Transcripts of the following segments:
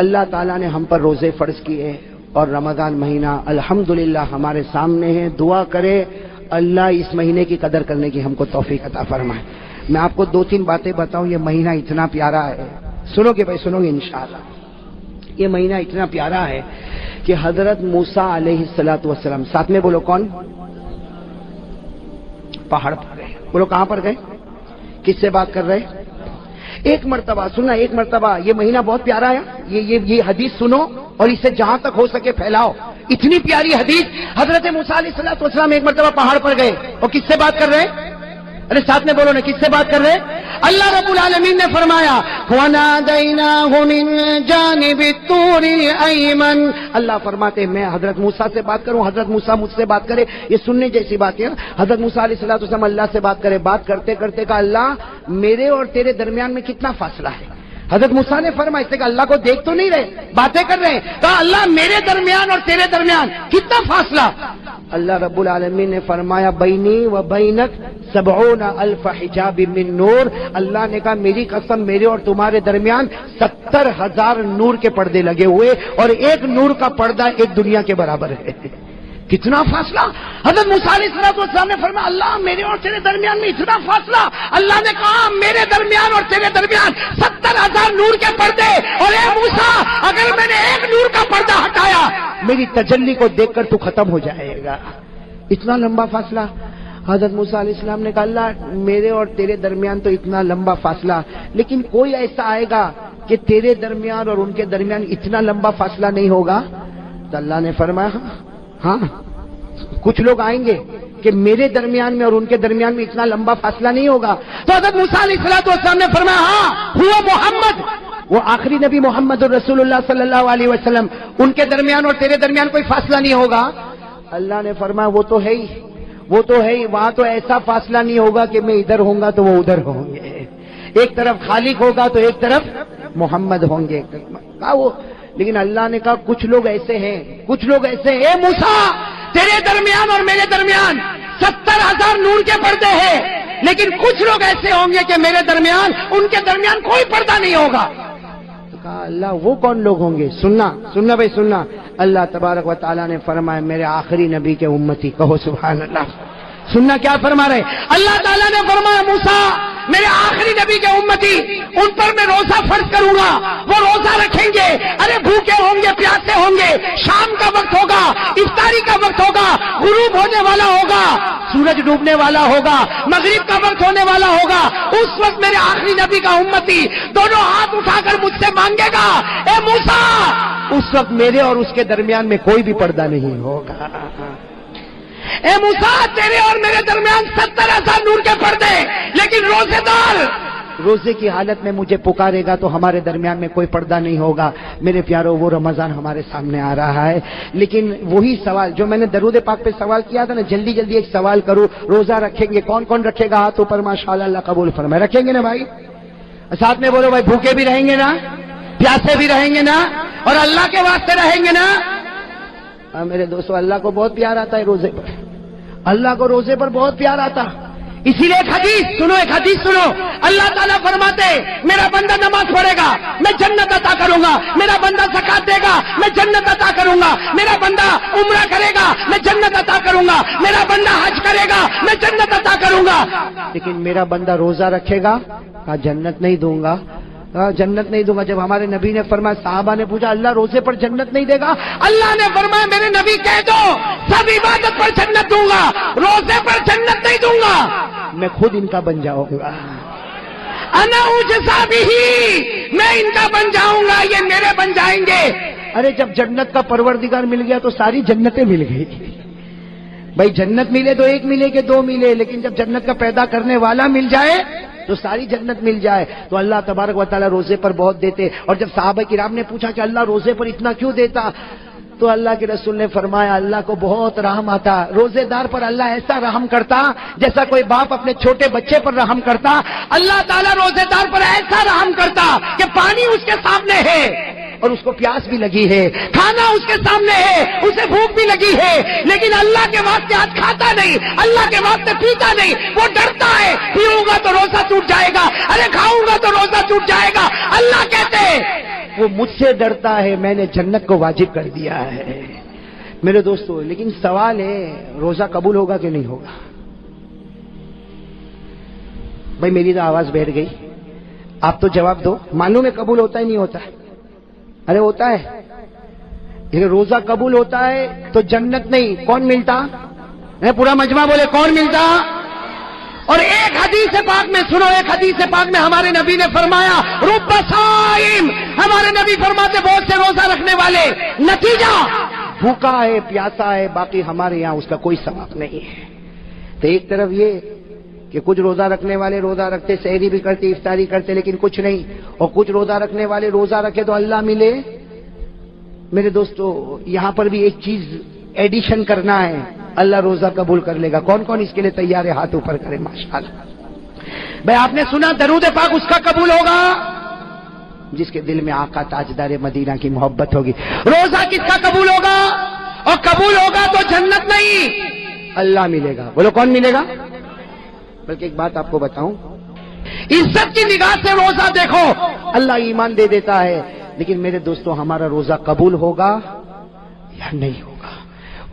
اللہ تعالیٰ نے ہم پر روزے فرض کیے اور رمضان مہینہ الحمدللہ ہمارے سامنے ہے. دعا کرے اللہ اس مہینے کی قدر کرنے کی ہم کو توفیق عطا فرمائے. میں آپ کو 2-3 باتیں بتاؤں. یہ مہینہ اتنا پیارا ہے, سنو گے بھائی, سنو گے انشاءاللہ. یہ مہینہ اتنا پیارا ہے کہ حضرت موسیٰ علیہ السلام, ساتھ میں بولو کون, پہاڑ پر گئے. بولو کہاں پر گئے, کس سے بات کر رہے؟ ایک مرتبہ سننا, ایک مرتبہ. یہ مہینہ بہت پیارا ہے. یہ حدیث سنو اور اسے جہاں تک ہو سکے پھیلاؤ. اتنی پیاری حدیث. حضرت موسیٰ علیہ السلام ایک مرتبہ پہاڑ پر گئے اور کس سے بات کر رہے؟ ارے ساتھ میں بولو نا, کس سے بات کر رہے؟ اللہ رب العالمین نے فرمایا وَنَادَيْنَاهُ مِن جَانِبِ الطُّورِ الْأَيْمَنِ. اللہ فرماتے میں حضرت موسیٰ سے بات کروں, حضرت موسیٰ مجھ سے بات کرے. یہ سننے جیسی بات ہے. حضرت موسیٰ علیہ السلام اللہ سے بات کرے. بات کرتے کرتے کہا اللہ میرے اور تیرے درمیان میں کتنا فاصلہ ہے؟ حضرت موسیٰ نے فرمایا, اس نے کہا اللہ کو دیکھ تو نہیں رہے, باتیں کر رہے ہیں. کہا اللہ میرے درمیان اور تیرے درمیان کتنا فاصلہ؟ اللہ رب العالمین نے فرمایا بینی و بینک 70,000 حجاب من نور. اللہ نے کہا میری قسم میرے اور تمہارے درمیان 70,000 نور کے پردے لگے ہوئے اور ایک نور کا پردہ ایک دنیا کے برابر ہے. کتنا فاصلہ؟ حضرت موسیٰ علیہ السلام نے فرمایا اللہ میرے اور تیرے درمیان میں اتنا فاصلہ. اللہ نے کہا میرے درمیان اور تیرے درمیان 70,000 نور کے پردے, اور اے موسیٰ اگر میں نے ایک نور کا پردہ ہٹایا میری تجلی کو دیکھ کر تو ختم ہو جائے گا. اتنا لمبا فاصلہ. حضرت موسیٰ علیہ السلام نے کہا اللہ میرے اور تیرے درمیان تو اتنا لمبا فاصلہ, لیکن کوئی ایسا آئے گا کہ تیرے درمیان اور ان کے درمیان اتنا لمبا فاصلہ نہیں ہوگا؟ تو اللہ نے فرمایا ہاں کچھ لوگ آئیں گے کہ میرے درمیان میں اور ان کے درمیان میں اتنا لمبا فاصلہ نہیں ہوگا. تو حضرت موسیٰ علیہ السلام نے فرمایا ہاں ہوا محمد, وہ آخری نبی محمد رسول اللہ صلی اللہ علیہ وسلم, ان کے درمیان اور تیرے درمیان کوئی فاصلہ نہیں ہوگا. اللہ نے فرمایا وہ تو ہے ہی, وہ تو ہے ہی. وہاں تو ایسا فاصلہ نہیں ہوگا کہ میں ادھر ہوں گا تو وہ ادھر ہوں گے, ایک طرف خالق ہوگا تو ایک طرف محمد ہوں گے. کہا وہ, لیکن اللہ نے کہا کچھ لوگ ایسے ہیں, کچھ لوگ ایسے ہیں. اے موسیٰ تیرے درمیان اور میرے درمیان 70,000 نور کے پردے ہیں, لیکن کچھ لوگ ایسے ہوں گے کہ میرے درمیان ان کے درمیان کوئی پردہ نہیں ہوگا. تو کہا اللہ وہ کون لوگ ہوں گے؟ سننا بھائی سننا. اللہ تبارک و تعالیٰ نے فرمایا میرے آخری نبی کے امتی. کہو سبحان اللہ. سننا کیا فرما رہے؟ اللہ تعالیٰ نے فرمایا موسیٰ میرے آخری نبی کے امتی ان پر میں روزہ فرض کروں گا, وہ روزہ رکھیں گے. ارے بھوکے ہوں گے, پیاسے ہوں گے, شام کا وقت ہوگا, افطاری کا وقت ہوگا, غروب ہونے والا ہوگا, سورج ڈوبنے والا ہوگا, مغرب کا وقت ہونے والا ہوگا. اس وقت میرے آخری نبی کا امتی دونوں ہاتھ اٹھا کر مجھ سے مانگے گا اے موسیٰ, اس وقت میرے اور اس کے درمیان میں کوئی بھی پردہ نہیں ہوگا. اے موسیٰ تیرے اور میرے درمیان 70,000 نور کے پردے, لیکن روزے دار روزے کی حالت میں مجھے پکارے گا تو ہمارے درمیان میں کوئی پردہ نہیں ہوگا. میرے پیارو وہ رمضان ہمارے سامنے آ رہا ہے, لیکن وہی سوال جو میں نے درود پاک پہ سوال کیا تھا نا, جلدی جلدی ایک سوال کروں. روزہ رکھیں گے کون کون رکھے گا؟ ہاتھ اوپر ماشاءاللہ, اللہ قبول فرمائے. رکھیں گے نا بھائی؟ ساتھ میں بولو بھائی بھوکے بھی رہیں گے نا, پیاسے بھی رہیں گے نا, اور اللہ کے واسطے رہیں گے نا. میرے دوستو اللہ کو بہت پیار آتا ہے روزے پر, اللہ کو روزے پر بہت پیار آتا. اسی لیے ایک حدیث سنو. اللہ تعالیٰ فرماتے میرا بندہ نماز پڑھے گا میں جنت عطا کروں گا, میرا بندہ زکات دے گا میں جنت عطا کروں گا, میرا بندہ عمرہ کرے گا میں جنت عطا کروں گا, میرا بندہ حج کرے گا میں جنت عطا کروں گا. لیکن میرا بندہ روزہ رکھے گا کہا جنت نہیں دوں گا, جنت نہیں دوں گا. جب ہمارے نبی نے فرمایا, صحابہ نے پوچھا اللہ روزے پر جنت نہیں دے گا؟ اللہ نے فرمایا میرے نبی کہہ دو سب عبادت پر جنت دوں گا, روزے پر جنت نہیں دوں گا. میں خود ان کا بن جاؤں گا, انا اجزا بھی, میں ان کا بن جاؤں گا, یہ میرے بن جائیں گے. ارے جب جنت کا پروردگار مل گیا تو ساری جنتیں مل گئی. بھائی جنت ملے تو ایک ملے کہ دو ملے, لیکن جب جنت کا پیدا کرنے والا مل جائے تو ساری جنت مل جائے. تو اللہ تبارک و تعالیٰ روزے پر بہت دیتے. اور جب صحابہ کرام نے پوچھا کہ اللہ روزے پر اتنا کیوں دیتا, تو اللہ کے رسول نے فرمایا اللہ کو بہت رحم آتا. روزے دار پر اللہ ایسا رحم کرتا جیسا کوئی باپ اپنے چھوٹے بچے پر رحم کرتا. اللہ تعالیٰ روزے دار پر ایسا رحم کرتا کہ پانی اس کے سامنے ہے اور اس کو پیاس بھی لگی ہے, کھانا اس کے سامنے ہے, اسے بھوک بھی لگی ہے, لیکن اللہ کے واسطے آج کھاتا نہیں, اللہ کے واسطے پیتا نہیں. وہ ڈرتا ہے پیوں گا تو روزہ ٹوٹ جائے گا, ارے کھاؤں گا تو روزہ ٹوٹ جائے گا. اللہ کہتے وہ مجھ سے ڈرتا ہے، میں نے جنت کو واجب کر دیا ہے۔ میرے دوستو، لیکن سوال ہے روزہ قبول ہوگا کہ نہیں ہوگا؟ بھائی میری تو آواز بیٹھ گئی، آپ تو جواب دو۔ معلوم ہے قبول ہوتا ہی نہیں ہوتا؟ ارے ہوتا ہے۔ لیکن روزہ قبول ہوتا ہے تو جنت نہیں، کون ملتا؟ پورا مجمع بولے کون ملتا؟ اور ایک حدیث پاک میں سنو، ایک حدیث پاک میں ہمارے نبی نے فرمایا رب صائم، ہمارے نبی فرماتے بہت سے روزہ رکھنے والے، نتیجہ بھوکا ہے، پیاسا ہے، باقی ہمارے یہاں اس کا کوئی ثواب نہیں ہے۔ تو ایک طرف یہ کہ کچھ روزہ رکھنے والے روزہ رکھتے، سحری بھی کرتے، افطاری کرتے، لیکن کچھ نہیں، اور کچھ روزہ رکھنے والے روزہ رکھے تو اللہ ملے۔ میرے دوستو، یہاں پر بھی ایک چیز ایڈیشن کرنا ہے، اللہ روزہ قبول کر لے گا۔ کون کون اس کے لیے تیار ہے؟ ہاتھ اوپر کرے ماشاءاللہ۔ بھائی آپ نے سنا درود پاک اس کا قبول ہوگا جس کے دل میں آقا تاجدار مدینہ کی محبت ہوگی۔ روزہ کس کا قبول ہوگا؟ اور قبول ہوگا تو جنت نہیں، اللہ ملے گا۔ بولو کون ملے گا؟ بلکہ ایک بات آپ کو بتاؤں، عزت کی نگاہ سے روزہ دیکھو، اللہ ایمان دے دیتا ہے، لیکن میرے دوستو ہمارا روزہ قبول ہوگا یا نہیں ہوگا؟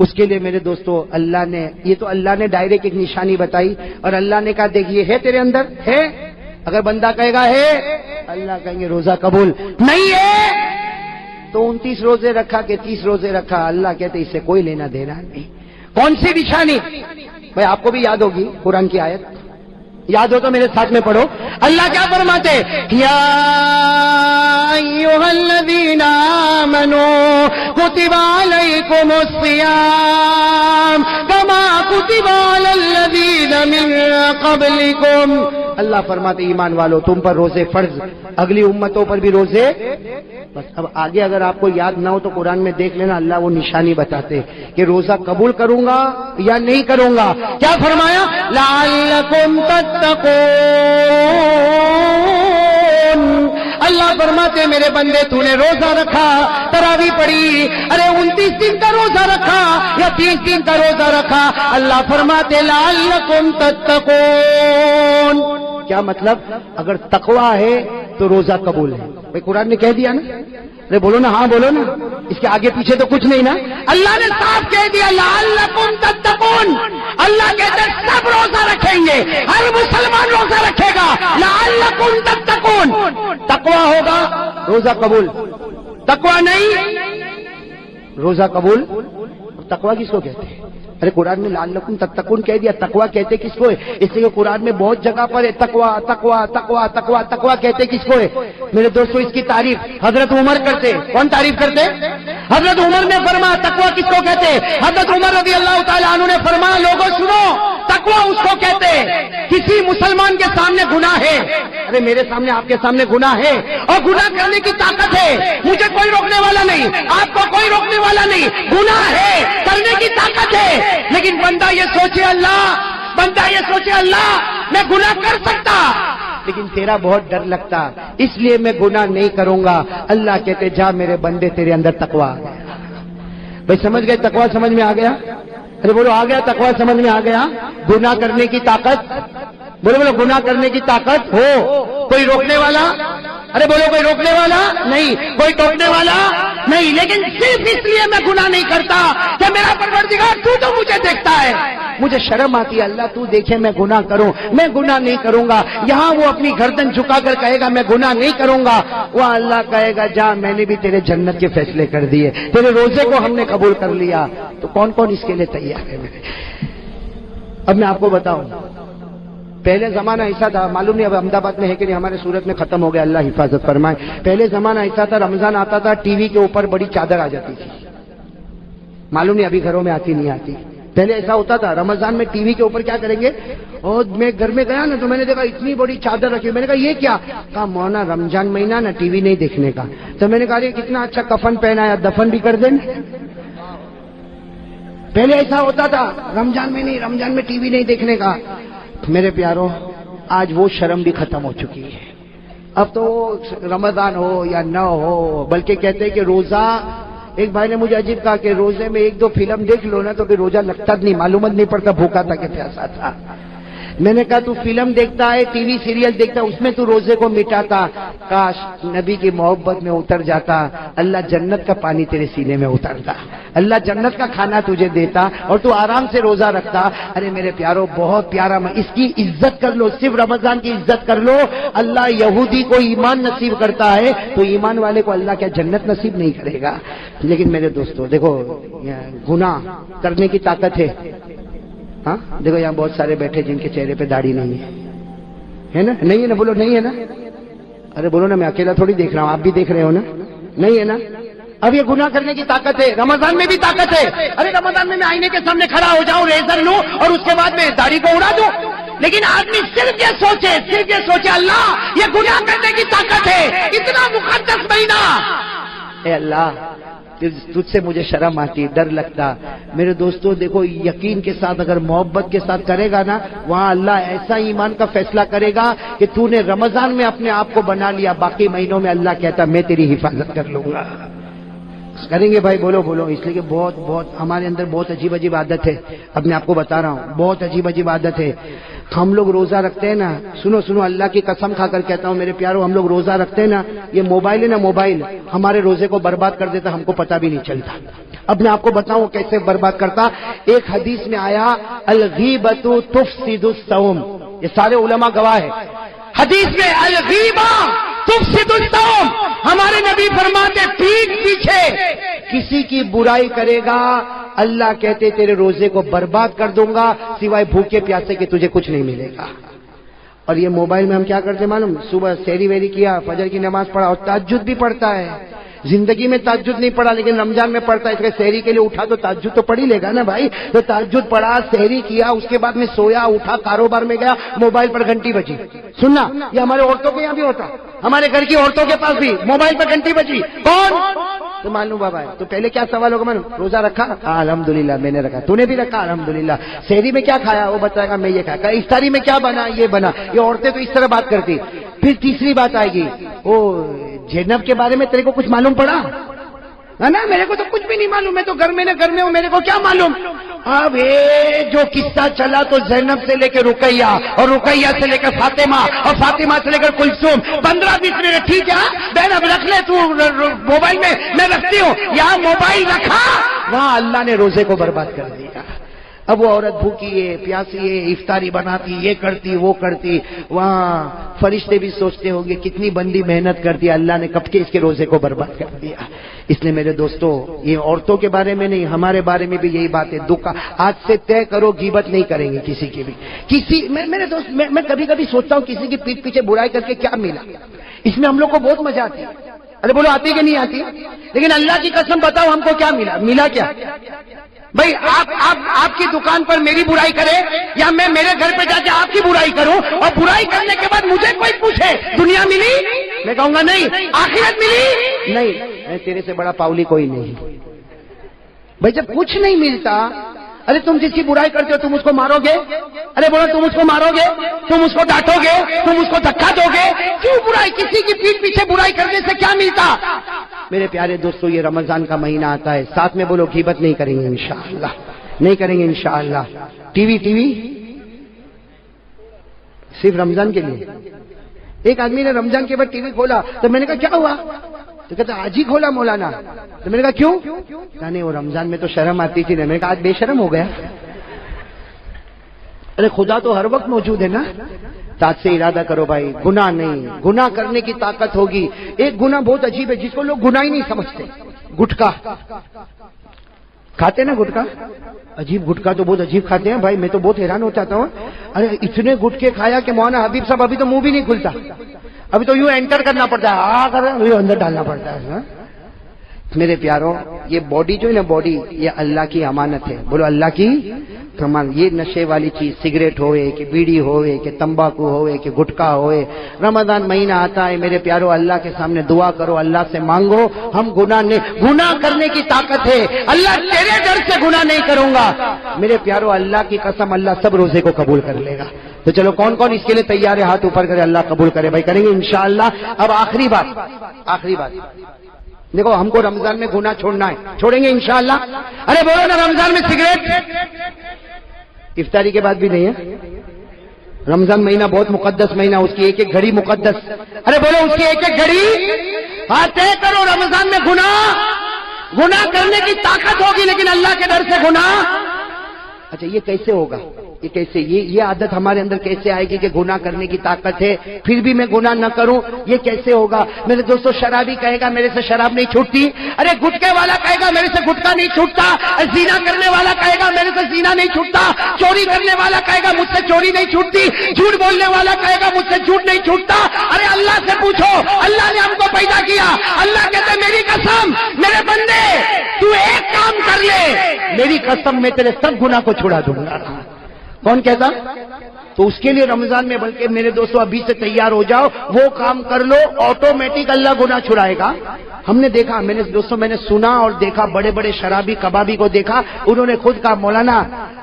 اس کے لیے میرے دوستو اللہ نے، یہ تو اللہ نے ڈائریکٹ ایک نشانی بتائی، اور اللہ نے کہا دیکھ یہ ہے تیرے اندر ہے، اگر بندہ کہے گا ہے، اللہ کہیں گے روزہ قبول، نہیں ہے تو 29 روزے رکھا کہ 30 روزے رکھا، اللہ کہتے اس سے کوئی لینا دینا نہیں۔ کون سی نشانی؟ بھائی آپ کو بھی یاد ہوگی قرآن کی آیت، یاد ہو تو میرے ساتھ میں پڑھو۔ اللہ کیا فرماتے؟ یا ایھا الذین آمنوا کتب علیکم الصیام کما کتب علی الذین من قبلکم۔ اللہ فرماتے ایمان والو تم پر روزے فرض، اگلی امتوں پر بھی روزے۔ بس اب آگے اگر آپ کو یاد نہ ہو تو قرآن میں دیکھ لینا، اللہ وہ نشانی بتاتے کہ روزہ قبول کروں گا یا نہیں کروں گا۔ کیا فرمایا؟ لعلکم تتقون۔ اللہ فرماتے میرے بندے تو نے روزہ رکھا، تراویح پڑھی، ارے 29 دن کا روزہ رکھا یا 30 دن کا روزہ رکھا، اللہ فرماتے لعلکم تتقون۔ کیا مطلب؟ اگر تقویٰ ہے تو روزہ قبول ہے۔ بھائی قرآن نے کہہ دیا نا، ارے بولو نا، ہاں بولو نا، اس کے آگے پیچھے تو کچھ نہیں نا، اللہ نے صاف کہہ دیا لعلکم تتقون۔ اللہ کہتے ہیں سب روزہ رکھیں گے، ہر مسلمان روزہ رکھے گا، لعلکم تتقون۔ تقویٰ ہوگا روزہ قبول، تقویٰ نہیں روزہ قبول۔ تقویٰ کس کو کہتے ہیں؟ ارے قرآن میں لعلکم تتقون کہہ دیا، تقویٰ کہتے کس کو ہے؟ اس لیے قرآن میں بہت جگہ پر ہے تقویٰ تقویٰ تقویٰ تقویٰ تقویٰ کہتے کس کو ہے؟ میرے دوستو اس کی تعریف حضرت عمر کرتے۔ کون تعریف کرتے؟ حضرت عمر نے فرمایا تقویٰ کس کو کہتے؟ حضرت عمر رضی اللہ تعالیٰ عنہ نے فرمایا لوگوں سنو، تقویٰ اس کو کہتے کسی مسلمان کے سامنے گناہ ہے، ارے میرے سامنے آپ کے سامنے گناہ ہے اور گناہ کرنے کی طاقت ہے، مجھے کوئی روکنے والا نہیں، آپ کو کوئی روکنے والا نہیں، گناہ ہے، کرنے کی طاقت ہے، لیکن بندہ یہ سوچے اللہ میں گناہ کر سکتا لیکن تیرا بہت ڈر لگتا، اس لیے میں گناہ نہیں کروں گا۔ اللہ کہتے جا میرے بندے تیرے اندر تقویٰ آ گیا۔ بھائی سمجھ گئے؟ تقویٰ سمجھ میں آ گیا؟ ارے بولو آ گیا؟ تقویٰ سمجھ میں آ گیا؟ گناہ کرنے کی طاقت، بولو گناہ کرنے کی طاقت ہو، کوئی روکنے والا، ارے بولو کوئی روکنے والا نہیں، کوئی ٹوکنے والا نہیں، لیکن صرف اس لیے میں گناہ نہیں کرتا کہ میرا پروردگار تو مجھے دیکھتا ہے، مجھے شرم آتی ہے اللہ تو دیکھے میں گناہ کروں، میں گناہ نہیں کروں گا۔ یہاں وہ اپنی گردن جھکا کر کہے گا میں گناہ نہیں کروں گا، وہ اللہ کہے گا جا میں نے بھی تیرے جنت کے فیصلے کر دیے، تیرے روزے کو ہم نے قبول کر لیا۔ تو کون کون اس کے لیے تیار ہے؟ اب میں آپ کو بتاؤں، پہلے زمانہ ایسا تھا، معلوم نہیں اب احمد آباد میں ہے کہ نہیں، ہمارے صورت میں ختم ہو گیا، اللہ حفاظت فرمائے۔ پہلے زمانہ ایسا تھا، رمضان آتا تھا ٹی وی کے اوپر بڑی چادر آ جاتی تھی، معلوم نہیں ابھی گھروں میں آتی نہیں آتی۔ پہلے ایسا ہوتا تھا رمضان میں ٹی وی کے اوپر کیا کریں گے، اور میں گھر میں گیا نا تو میں نے دیکھا اتنی بڑی چادر رکھی، میں نے کہا یہ کیا؟ کہا مولانا رمضان مہینہ نا ٹی وی نہیں دیکھنے کا۔ تو میں نے کہا یہ کتنا اچھا کفن پہنا ہے، دفن بھی کر دیں۔ پہلے ایسا ہوتا تھا رمضان میں نہیں، رمضان میں ٹی وی نہیں دیکھنے کا۔ میرے پیاروں آج وہ شرم بھی ختم ہو چکی ہے، اب تو رمضان ہو یا نہ ہو، بلکہ کہتے ہیں کہ روزہ، ایک بھائی نے مجھے عجیب کہا کہ روزے میں 1-2 فلم دیکھ لو نا تو پھر روزہ لگتا نہیں، معلومات نہیں پڑتا بھوکا تھا کہ پیاسا تھا۔ میں نے کہا تو فلم دیکھتا ہے، ٹی وی سیریل دیکھتا ہے، اس میں تو روزے کو مٹاتا، کاش نبی کی محبت میں اتر جاتا، اللہ جنت کا پانی تیرے سینے میں اترتا، اللہ جنت کا کھانا تجھے دیتا اور تو آرام سے روزہ رکھتا۔ ارے میرے پیارو بہت پیارا، اس کی عزت کر لو، صرف رمضان کی عزت کر لو۔ اللہ یہودی کو ایمان نصیب کرتا ہے تو ایمان والے کو اللہ کیا جنت نصیب نہیں کرے گا؟ لیکن میرے دوستو دیکھو، گناہ کرنے کی طاقت ہاں دیکھو یہاں بہت سارے بیٹھے جن کے چہرے پہ داڑھی نہیں ہے نا؟ نہیں ہے نا؟ بولو نہیں ہے نا؟ ارے بولو نا، میں اکیلا تھوڑی دیکھ رہا ہوں، آپ بھی دیکھ رہے ہو نا؟ نہیں ہے نا؟ اب یہ گناہ کرنے کی طاقت ہے، رمضان میں بھی طاقت ہے۔ ارے رمضان میں آئینے کے سامنے کھڑا ہو جاؤں، ریزر لوں اور اس کے بعد میں داڑھی کو اڑا دوں، لیکن آدمی صرف یہ سوچے اللہ یہ گناہ کرنے کی طاقت ہے، اتنا مقدس مہینہ، اے اللہ تجھ سے مجھے شرم آتی، ڈر لگتا۔ میرے دوستو دیکھو، یقین کے ساتھ اگر محبت کے ساتھ کرے گا نا، وہاں اللہ ایسا ایمان کا فیصلہ کرے گا کہ تو نے رمضان میں اپنے آپ کو بنا لیا، باقی مہینوں میں اللہ کہتا میں تیری حفاظت کر لوں گا۔ کریں گے بھائی؟ بولو بولو، اس لیے کہ بہت ہمارے اندر بہت عجیب عجیب عادت ہے، اپنے آپ کو بتا رہا ہوں، بہت عجیب عجیب عادت ہے۔ ہم لوگ روزہ رکھتے ہیں نا، سنو اللہ کی قسم کھا کر کہتا ہوں میرے پیارو، ہم لوگ روزہ رکھتے ہیں نا، یہ موبائل ہے نا، موبائل ہمارے روزے کو برباد کر دیتا، ہم کو پتہ بھی نہیں چلتا۔ اب میں آپ کو بتاؤں کیسے برباد کرتا۔ ایک حدیث میں آیا الغیبۃ تفسد الصوم، یہ سارے علماء گواہ ہیں، حدیث میں الغیبہ تفسد الصوم، ہمارے نبی فرماتے پیٹھ پیچھے کسی کی برائی کرے گا اللہ کہتے تیرے روزے کو برباد کر دوں گا، سوائے بھوکے پیاسے کہ تجھے کچھ نہیں ملے گا۔ اور یہ موبائل میں ہم کیا کرتے معلوم؟ صبح سحری ویری کیا، فجر کی نماز پڑھا اور تہجد بھی پڑھتا ہے۔ زندگی میں تہجد نہیں پڑھا لیکن رمضان میں پڑھتا ہے، اس کے سحری کے لیے اٹھا تو تہجد تو پڑھ ہی لے گا نا بھائی۔ تو تہجد پڑھا، سحری کیا، اس کے بعد میں سویا، اٹھا، کاروبار میں گیا، موبائل پر گھنٹی بجی۔ سننا، یہ ہمارے عورتوں کے یہاں بھی ہوتا، ہمارے گھر کی عورتوں کے پاس بھی موبائل پر گھنٹی بجی، کون تو معلوم بابا ہے۔ تو پہلے کیا سوال ہوگا معلوم؟ روزہ رکھا؟ الحمدللہ میں نے رکھا، تو نے بھی رکھا؟ الحمدللہ۔ سحری میں کیا کھایا؟ وہ بتائے گا میں یہ کھایا۔ افطاری میں کیا بنا؟ یہ بنا۔ یہ عورتیں تو اس طرح بات کرتی۔ پھر تیسری بات آئے گی، وہ زینب کے بارے میں تیرے کو کچھ معلوم پڑا؟ نا میرے کو تو کچھ بھی نہیں معلوم، میں تو گھر میں ہوں، میرے کو کیا معلوم؟ اب یہ جو قصہ چلا تو زینب سے لے کے رقیہ اور رقیہ سے لے کر فاطمہ اور فاطمہ سے لے کر کلثوم، 15-20 منٹ ٹھیک ہے بہن، اب رکھ لے تو موبائل میں رکھتی ہوں، یہاں موبائل رکھا، وہاں اللہ نے روزے کو برباد کر دیا۔ اب وہ عورت بھوکی ہے، پیاسی ہے، افطاری بناتی، یہ کرتی وہ کرتی، وہاں فرشتے بھی سوچتے ہوں گے کتنی بندی محنت کرتی، اللہ نے کب کے اس کے روزے کو برباد کر دیا۔ اس لیے میرے دوستو، یہ عورتوں کے بارے میں نہیں، ہمارے بارے میں بھی یہی بات ہے۔ دکھ آج سے طے کرو غیبت نہیں کریں گے کسی کی بھی۔ میرے دوست، میں کبھی کبھی سوچتا ہوں کسی کی پیٹھ پیچھے برائی کر کے کیا ملا؟ اس میں ہم لوگ کو بہت مزہ آتی ہے۔ ارے بولو آتی کہ نہیں آتی؟ لیکن اللہ کی قسم بتاؤ ہم کو کیا ملا کیا؟ بھائی آپ کی دکان پر میری برائی کرے یا میں میرے گھر پہ جا کے آپ کی برائی کروں اور برائی کرنے کے بعد مجھے کوئی پوچھے دنیا ملی، میں کہوں گا نہیں۔ آخرت ملی؟ نہیں، تیرے سے بڑا پاؤلی کوئی نہیں۔ بھائی جب کچھ نہیں ملتا، ارے تم جس کی برائی کرتے ہو تم اس کو مارو گے؟ ارے بولو تم اس کو مارو گے، تم اس کو ڈانٹو گے، تم اس کو دھکا دو گے؟ کیوں برائی؟ کسی کی پیٹھ پیچھے برائی کرنے سے کیا ملتا؟ میرے پیارے دوستو، یہ رمضان کا مہینہ آتا ہے، ساتھ میں بولو غیبت نہیں کریں گے انشاءاللہ، نہیں کریں گے انشاءاللہ۔ ٹی وی صرف رمضان کے لیے۔ ایک آدمی نے رمضان کے بعد ٹی وی کھولا تو میں نے کہا کیا ہوا؟ تو کہتا آج ہی کھولا مولانا۔ تو میں نے کہا کیوں؟ نہیں وہ رمضان میں تو شرم آتی تھی نا۔ میں نے کہا آج بے شرم ہو گیا؟ ارے خدا تو ہر وقت موجود ہے نا۔ تاج سے ارادہ کرو بھائی، گناہ نہیں، گناہ کرنے کی طاقت ہوگی۔ ایک گناہ بہت عجیب ہے جس کو لوگ گناہ ہی نہیں سمجھتے، گٹکا کھاتے نا، گٹکا عجیب، گٹکا تو بہت عجیب کھاتے ہیں بھائی، میں تو بہت حیران ہو جاتا ہوں۔ ارے اتنے گٹکے کھایا کہ مولانا حبیب صاحب ابھی تو منہ بھی نہیں کھلتا، ابھی تو یوں انٹر کرنا پڑتا ہے، اندر ڈالنا پڑتا ہے۔ میرے پیاروں، یہ باڈی جو ہے نا، باڈی یہ اللہ کی امانت ہے، بولو اللہ کی امانت۔ یہ نشے والی چیز، سگریٹ ہوئے کہ بیڑی ہوئے کہ تمباکو ہوئے کہ گٹکا ہوئے، رمضان مہینہ آتا ہے میرے پیاروں، اللہ کے سامنے دعا کرو، اللہ سے مانگو، ہم گناہ کرنے کی طاقت ہے، اللہ تیرے ڈر سے گناہ نہیں کروں گا میرے پیاروں، اللہ کی قسم اللہ سب روزے کو قبول کر لے گا۔ تو چلو کون کون اس کے لیے تیار ہے؟ ہاتھ اوپر کرے، اللہ قبول کرے بھائی، کریں گے انشاءاللہ۔ اب آخری بات دیکھو، ہم کو رمضان میں گناہ چھوڑنا ہے، چھوڑیں گے انشاءاللہ۔ ارے بولو نا، رمضان میں سگریٹ افطاری کے بعد بھی نہیں ہے، رمضان مہینہ بہت مقدس مہینہ، اس کی ایک ایک گھڑی مقدس. ارے بولو اس کی ایک ایک گھڑی. طے کرو رمضان میں گناہ کرنے کی طاقت ہوگی لیکن اللہ کے ڈر سے گناہ. اچھا یہ کیسے ہوگا؟ یہ کیسے یہ عادت ہمارے اندر کیسے آئے گی کہ گناہ کرنے کی طاقت ہے پھر بھی میں گناہ نہ کروں؟ یہ کیسے ہوگا؟ میرے دوستو شرابی کہے گا میرے سے شراب نہیں چھوٹتی. ارے گٹکے والا کہے گا میرے سے گٹکا نہیں چھوٹتا. زنا کرنے والا کہے گا میرے سے زنا نہیں چھوٹتا. چوری کرنے والا کہے گا مجھ سے چوری نہیں چھوٹتی. جھوٹ بولنے والا کہے گا مجھ سے جھوٹ نہیں چھوٹتا. ارے اللہ سے پوچھو، اللہ نے ہم کو پیدا کیا. اللہ کہتے میری قسم میرے بندے تو ایک کام کر لے، میری قسم میں تیرے سب گناہ کو چھڑا دوں گا. کون کہتا؟ تو اس کے لیے رمضان میں بلکہ میرے دوستو ابھی سے تیار ہو جاؤ، وہ کام کر لو آٹومیٹک اللہ گناہ چھڑائے گا. ہم نے دیکھا، میں نے سنا اور دیکھا، بڑے بڑے شرابی کبابی کو دیکھا، انہوں نے خود کہا مولانا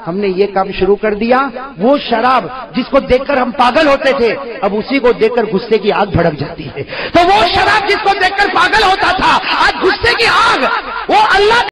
ہم نے یہ کام شروع کر دیا، وہ شراب جس کو دیکھ کر ہم پاگل ہوتے تھے اب اسی کو دیکھ کر غصے کی آگ بھڑک جاتی ہے. تو وہ شراب جس کو دیکھ کر پاگل ہوتا تھا آج غصے کی